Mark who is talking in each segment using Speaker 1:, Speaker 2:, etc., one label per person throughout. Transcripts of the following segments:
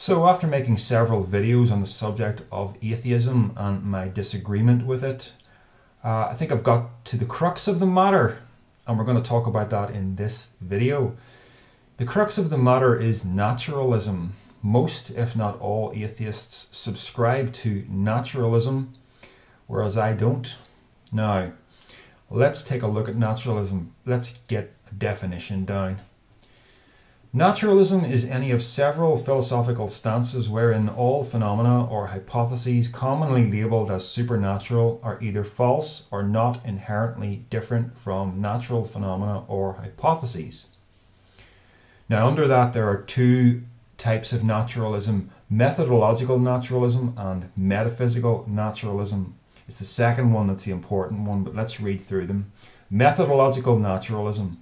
Speaker 1: So after making several videos on the subject of atheism and my disagreement with it, I think I've got to the crux of the matter, and we're going to talk about that in this video. The crux of the matter is naturalism. Most, if not all, atheists subscribe to naturalism, whereas I don't. Now, let's take a look at naturalism. Let's get a definition down. Naturalism is any of several philosophical stances wherein all phenomena or hypotheses commonly labelled as supernatural are either false or not inherently different from natural phenomena or hypotheses. Now, under that, there are two types of naturalism: methodological naturalism and metaphysical naturalism. It's the second one that's the important one, but let's read through them. Methodological naturalism.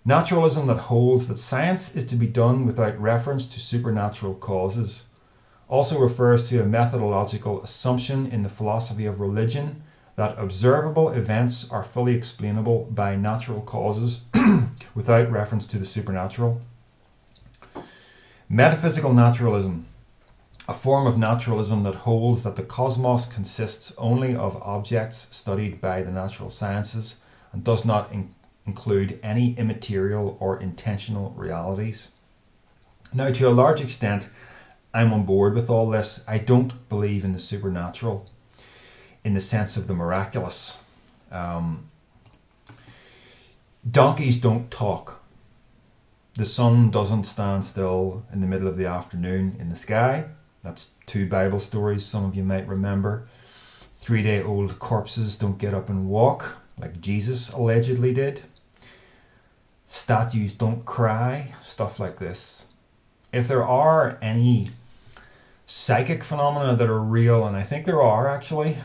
Speaker 1: Naturalism that holds that science is to be done without reference to supernatural causes. Also refers to a methodological assumption in the philosophy of religion that observable events are fully explainable by natural causes without reference to the supernatural. Metaphysical naturalism. A form of naturalism that holds that the cosmos consists only of objects studied by the natural sciences and does not include any immaterial or intentional realities. Now, to a large extent, I'm on board with all this. I don't believe in the supernatural in the sense of the miraculous. Donkeys don't talk. The sun doesn't stand still in the middle of the afternoon in the sky. That's two Bible stories some of you might remember. 3-day-old corpses don't get up and walk like Jesus allegedly did. Statues don't cry, stuff like this. If there are any psychic phenomena that are real, and I think there are actually,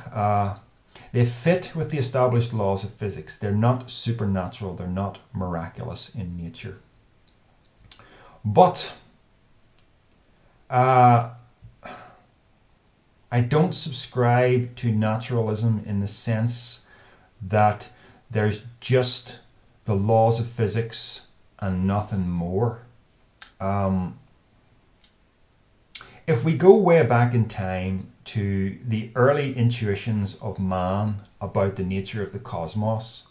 Speaker 1: they fit with the established laws of physics. They're not supernatural, they're not miraculous in nature. But I don't subscribe to naturalism in the sense that there's just the laws of physics and nothing more. If we go way back in time to the early intuitions of man about the nature of the cosmos,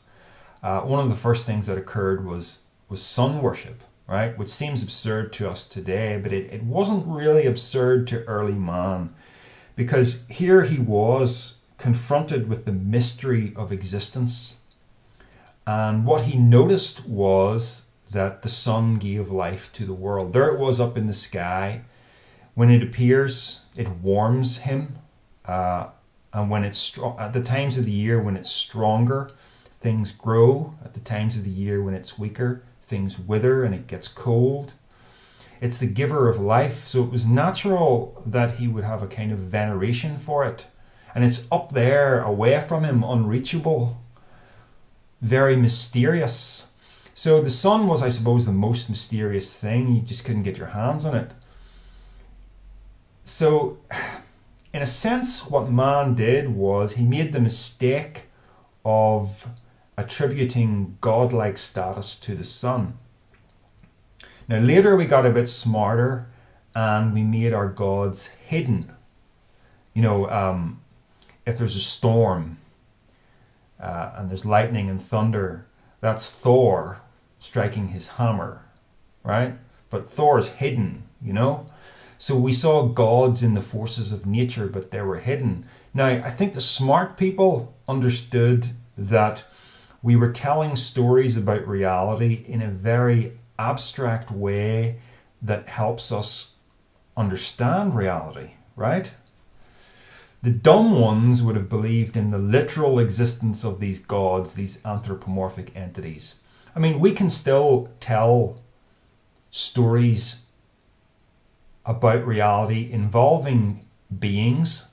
Speaker 1: one of the first things that occurred was sun worship, right? Which seems absurd to us today, but it wasn't really absurd to early man, because here he was confronted with the mystery of existence. And what he noticed was that the sun gave life to the world. There it was up in the sky. When it appears, it warms him. And when it's at the times of the year when it's stronger, things grow. At the times of the year when it's weaker, things wither and it gets cold. It's the giver of life. So it was natural that he would have a kind of veneration for it. And it's up there, away from him, unreachable, very mysterious. So the sun was, I suppose, the most mysterious thing. You just couldn't get your hands on it. So, in a sense, what man did was he made the mistake of attributing godlike status to the sun. Now, later we got a bit smarter and we made our gods hidden. You know, if there's a storm and there's lightning and thunder, that's Thor striking his hammer, right? But Thor's hidden, you know? So we saw gods in the forces of nature, but they were hidden. Now, I think the smart people understood that we were telling stories about reality in a very abstract way that helps us understand reality, right? The dumb ones would have believed in the literal existence of these gods, these anthropomorphic entities. I mean, we can still tell stories about reality involving beings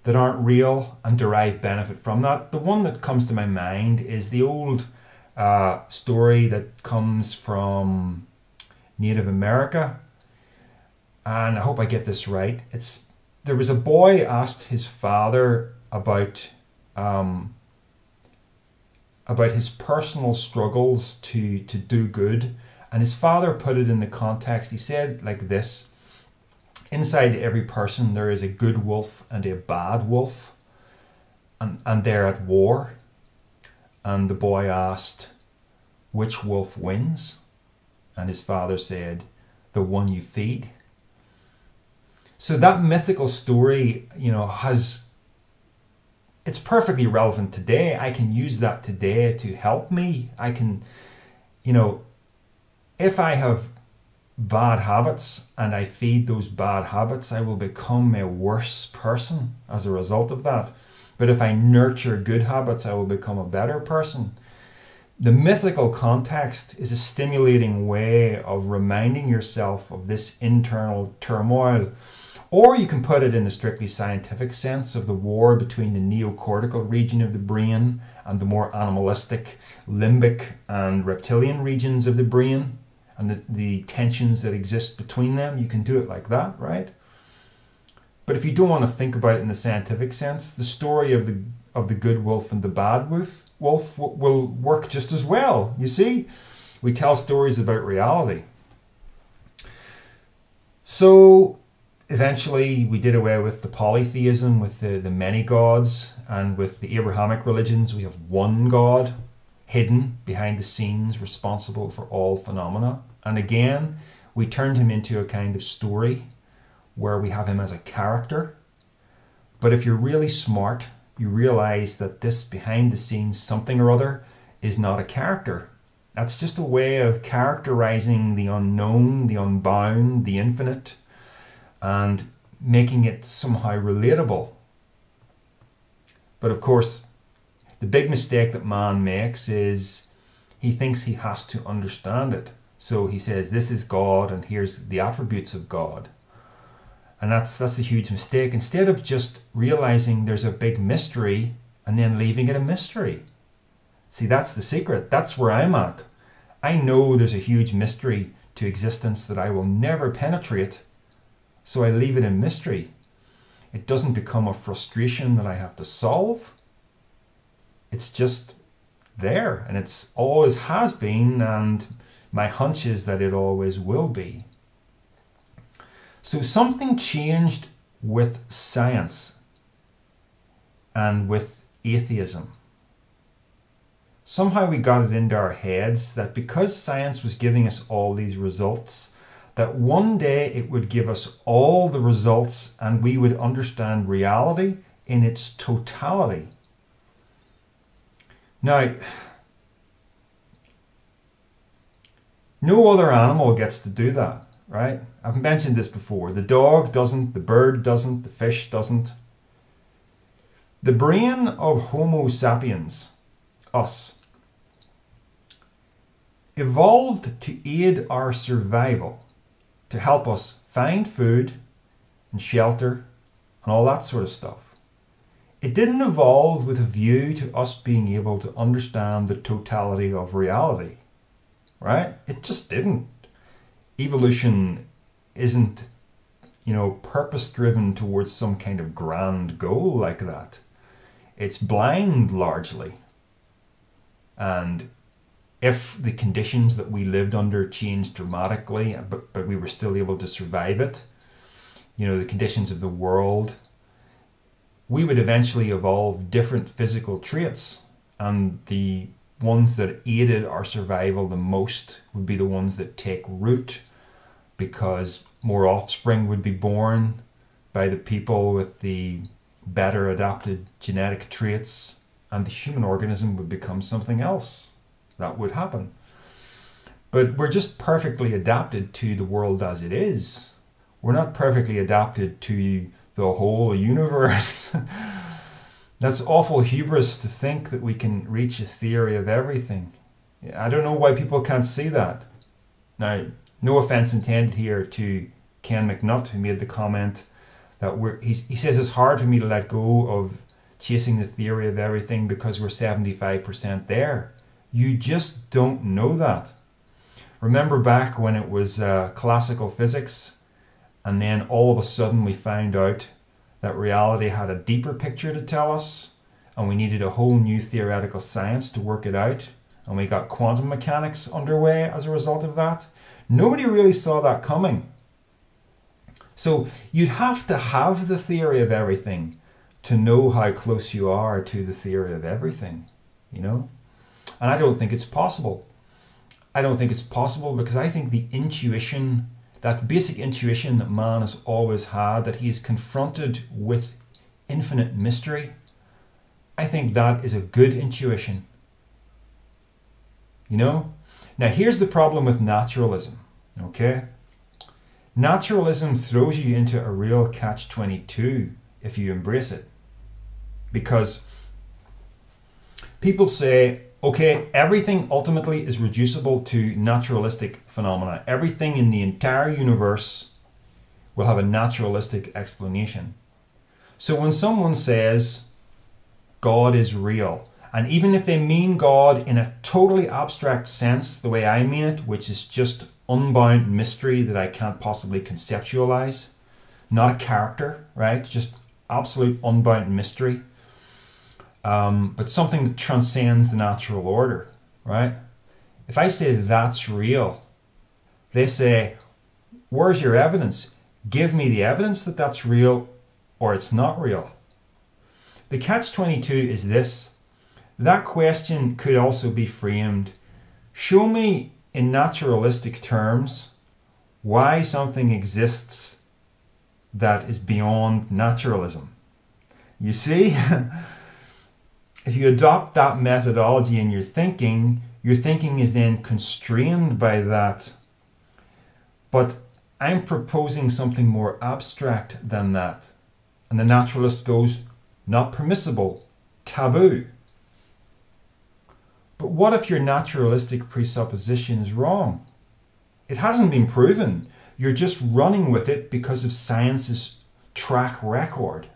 Speaker 1: that aren't real and derive benefit from that. The one that comes to my mind is the old story that comes from Native America. And I hope I get this right. There was a boy asked his father about his personal struggles to do good, and his father put it in the context. He said like this: inside every person there is a good wolf and a bad wolf, and they're at war. And the boy asked, which wolf wins? And his father said, the one you feed. So that mythical story, it's perfectly relevant today. I can use that today to help me. I can, if I have bad habits and I feed those bad habits, I will become a worse person as a result of that. But if I nurture good habits, I will become a better person. The mythical context is a stimulating way of reminding yourself of this internal turmoil. Or you can put it in the strictly scientific sense of the war between the neocortical region of the brain and the more animalistic limbic and reptilian regions of the brain, and the tensions that exist between them. You can do it like that, right? But if you don't want to think about it in the scientific sense, the story of the good wolf and the bad wolf will work just as well. You see, we tell stories about reality. So eventually we did away with the polytheism, with the many gods, and with the Abrahamic religions we have one God hidden behind the scenes, responsible for all phenomena. And again, we turned him into a kind of story where we have him as a character. But if you're really smart, you realize that this behind the scenes something or other is not a character. That's just a way of characterizing the unknown, the unbound, the infinite, and making it somehow relatable. But of course, the big mistake that man makes is he thinks he has to understand it. So he says, this is God and here's the attributes of God. And that's a huge mistake. Instead of just realizing there's a big mystery and then leaving it a mystery. See, that's the secret. That's where I'm at. I know there's a huge mystery to existence that I will never penetrate, so I leave it in mystery. It doesn't become a frustration that I have to solve. It's just there, and it's always has been, and my hunch is that it always will be. So something changed with science and with atheism. Somehow we got it into our heads that because science was giving us all these results, that one day it would give us all the results and we would understand reality in its totality. Now, no other animal gets to do that, right? I've mentioned this before. The dog doesn't, the bird doesn't, the fish doesn't. The brain of Homo sapiens, us, evolved to aid our survival, to help us find food and shelter and all that sort of stuff. It didn't evolve with a view to us being able to understand the totality of reality, right? It just didn't. Evolution isn't, purpose-driven towards some kind of grand goal like that. It's blind, largely. And if the conditions that we lived under changed dramatically, but we were still able to survive it, the conditions of the world, we would eventually evolve different physical traits, and the ones that aided our survival the most would be the ones that take root, because more offspring would be born by the people with the better adapted genetic traits, and the human organism would become something else. That would happen. But we're just perfectly adapted to the world as it is. We're not perfectly adapted to the whole universe. That's awful hubris to think that we can reach a theory of everything. I don't know why people can't see that. Now, no offense intended here to Ken McNutt, who made the comment that he says it's hard for me to let go of chasing the theory of everything because we're 75% there. You just don't know that. Remember back when it was classical physics, and then all of a sudden we found out that reality had a deeper picture to tell us, and we needed a whole new theoretical science to work it out, and we got quantum mechanics underway as a result of that. Nobody really saw that coming. So you'd have to have the theory of everything to know how close you are to the theory of everything, you know? And I don't think it's possible. I don't think it's possible because I think the intuition, that basic intuition that man has always had, that he is confronted with infinite mystery, I think that is a good intuition. You know? Now here's the problem with naturalism, okay? Naturalism throws you into a real catch-22 if you embrace it. Because people say, okay, everything ultimately is reducible to naturalistic phenomena. Everything in the entire universe will have a naturalistic explanation. So when someone says God is real, and even if they mean God in a totally abstract sense, the way I mean it, which is just unbound mystery that I can't possibly conceptualize, not a character, right? Just absolute unbound mystery. But something that transcends the natural order, right? If I say that's real, they say, where's your evidence? Give me the evidence that that's real or it's not real. The catch-22 is this. That question could also be framed, show me in naturalistic terms why something exists that is beyond naturalism. You see? If you adopt that methodology in your thinking is then constrained by that. But I'm proposing something more abstract than that. And the naturalist goes, not permissible, taboo. But what if your naturalistic presupposition is wrong? It hasn't been proven. You're just running with it because of science's track record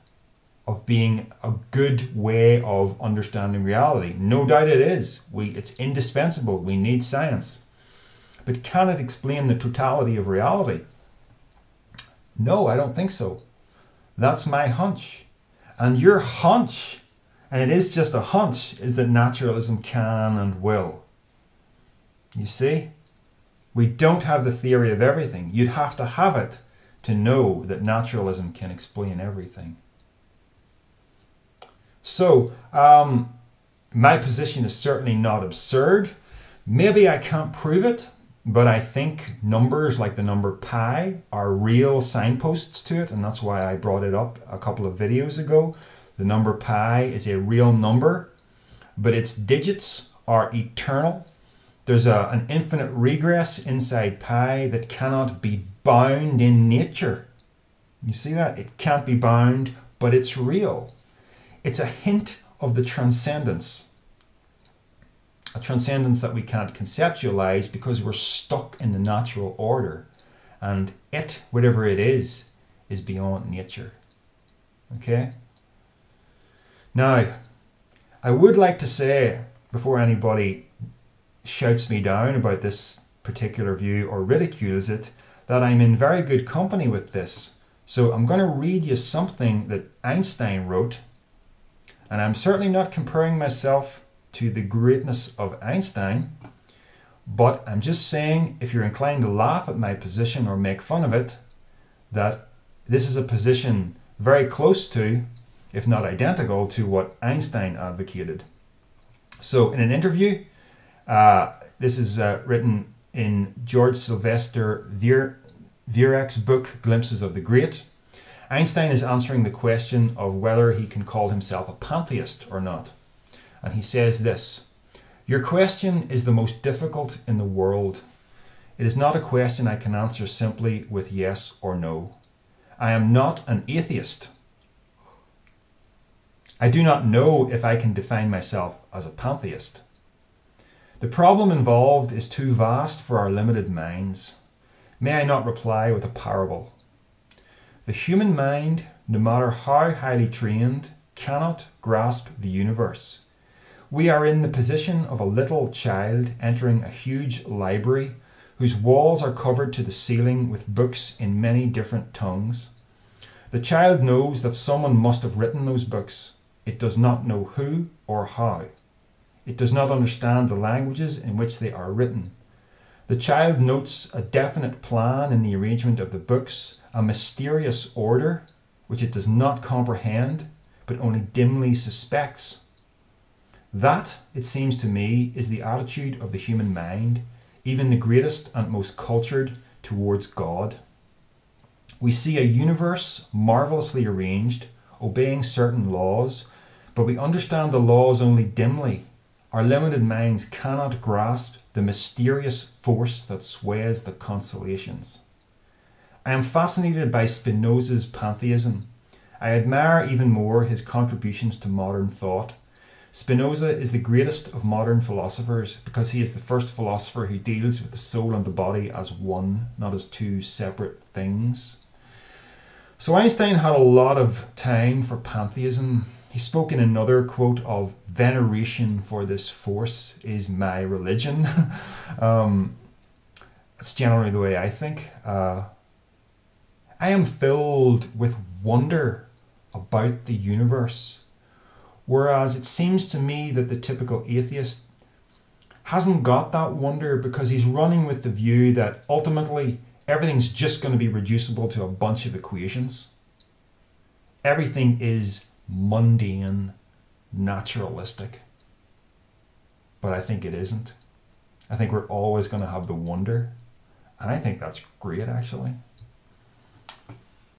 Speaker 1: of being a good way of understanding reality. No doubt it is. It's indispensable. We need science. But can it explain the totality of reality? No, I don't think so. That's my hunch. And your hunch, and it is just a hunch, is that naturalism can and will. You see? We don't have the theory of everything. You'd have to have it to know that naturalism can explain everything. So, my position is certainly not absurd. Maybe I can't prove it, but I think numbers like the number pi are real signposts to it, and that's why I brought it up a couple of videos ago. The number pi is a real number, but its digits are eternal. There's an infinite regress inside pi that cannot be bound in nature. You see that? It can't be bound, but it's real. It's a hint of the transcendence. A transcendence that we can't conceptualize because we're stuck in the natural order. And it, whatever it is beyond nature. Okay? Now, I would like to say, before anybody shouts me down about this particular view or ridicules it, that I'm in very good company with this. So I'm going to read you something that Einstein wrote. And I'm certainly not comparing myself to the greatness of Einstein, but I'm just saying, if you're inclined to laugh at my position or make fun of it, that this is a position very close to, if not identical to, what Einstein advocated. So in an interview, this is written in George Sylvester Vierek's book, Glimpses of the Great. Einstein is answering the question of whether he can call himself a pantheist or not. And he says this, your question is the most difficult in the world. It is not a question I can answer simply with yes or no. I am not an atheist. I do not know if I can define myself as a pantheist. The problem involved is too vast for our limited minds. May I not reply with a parable? The human mind, no matter how highly trained, cannot grasp the universe. We are in the position of a little child entering a huge library whose walls are covered to the ceiling with books in many different tongues. The child knows that someone must have written those books. It does not know who or how. It does not understand the languages in which they are written. The child notes a definite plan in the arrangement of the books, a mysterious order which it does not comprehend, but only dimly suspects. That, it seems to me, is the attitude of the human mind, even the greatest and most cultured, towards God. We see a universe marvelously arranged, obeying certain laws, but we understand the laws only dimly. Our limited minds cannot grasp the mysterious force that sways the constellations. I am fascinated by Spinoza's pantheism. I admire even more his contributions to modern thought. Spinoza is the greatest of modern philosophers because he is the first philosopher who deals with the soul and the body as one, not as two separate things. So Einstein had a lot of time for pantheism. He spoke in another quote of veneration for this force is my religion. That's generally the way I think. I am filled with wonder about the universe, whereas it seems to me that the typical atheist hasn't got that wonder because he's running with the view that ultimately everything's just going to be reducible to a bunch of equations. Everything is mundane, naturalistic. But I think it isn't. I think we're always going to have the wonder. And I think that's great, actually.